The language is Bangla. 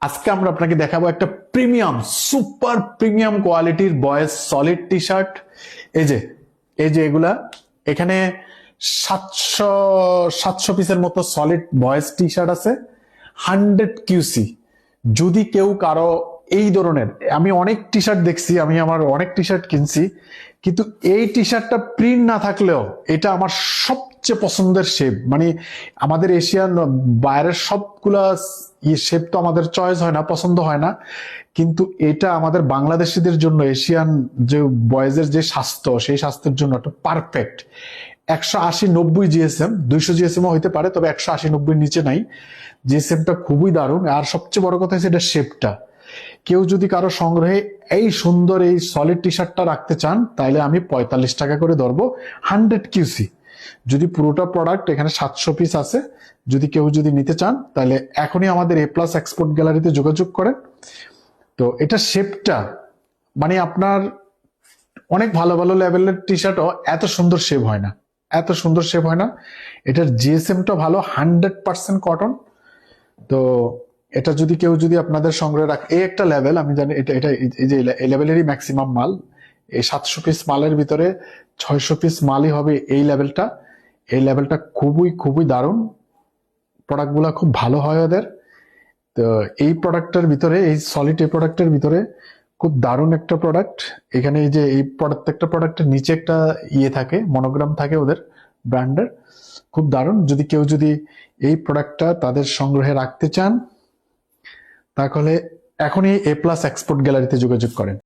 আজকে আমরা আপনাকে দেখাবো একটা প্রিমিয়াম সুপার প্রিমিয়াম কোয়ালিটির বয়েজ সলিড টি শার্ট। এই যে এগুলা এখানে 700 পিসের মতো সলিড বয়েজ টি শার্ট আছে 100 QC। যদি কেউ কারো এই ধরনের, আমি অনেক টি শার্ট দেখছি, আমি আমার অনেক টি শার্ট কিনছি, কিন্তু এই টি শার্টটা প্রিন্ট না থাকলেও এটা আমার সবচেয়ে পছন্দের শেপ। মানে আমাদের এশিয়ান বাইরের সবগুলা শেপ তো আমাদের চয়েস হয় না, পছন্দ হয় না, কিন্তু এটা আমাদের বাংলাদেশিদের জন্য এশিয়ান যে বয়েজের যে স্বাস্থ্য, সেই স্বাস্থ্যের জন্য একটা পারফেক্ট। 180-90 জিএসএম, 200 জিএসএমও হইতে পারে, তবে 180-90 নিচে নাই। জিএসএমটা খুবই দারুণ, আর সবচেয়ে বড় কথা হচ্ছে এটা শেপটা। কেউ যদি কারো সংগ্রহে এই সুন্দর এই সলিড টি শার্টটা রাখতে চান, তাহলে আমি 45 টাকা করে ধরবো। 100 QC, যদি পুরোটা প্রোডাক্ট, এখানে 700 পিস আছে, যদি কেউ যদি নিতে চান তাহলে এখনই আমাদের এ প্লাস এক্সপোর্ট গ্যালারিতে যোগাযোগ করেন। তো এটা শেপটা মানে আপনার অনেক ভালো ভালো লেভেলের টি শার্টও এত সুন্দর শেপ হয় না, এত সুন্দর শেপ হয় না। এটার জিএসএমটা ভালো, 100% কটন। তো এটা যদি কেউ যদি আপনাদের সংগ্রহে রাখে, এই একটা লেভেল, আমি জানি এটা এটা এই যে এই লেভেলেরই ম্যাক্সিমাম মাল। এই 700 পিস মালের ভিতরে 600 পিস মালই হবে এই লেভেলটা। এই লেভেলটা খুবই খুবই দারুণ, প্রোডাক্টগুলো খুব ভালো হয় ওদের। তো এই প্রোডাক্টের ভিতরে, এই সলিড এই প্রোডাক্টের ভিতরে খুব দারুণ একটা প্রোডাক্ট। এখানে এই যে এই প্রত্যেকটা প্রোডাক্টের নিচে একটা ইয়ে থাকে, মনোগ্রাম থাকে ওদের ব্র্যান্ডের, খুব দারুণ। যদি কেউ যদি এই প্রোডাক্টটা তাদের সংগ্রহে রাখতে চান, তাহলে এখনই এ প্লাস এক্সপোর্ট গ্যালারিতে যোগাযোগ করেন।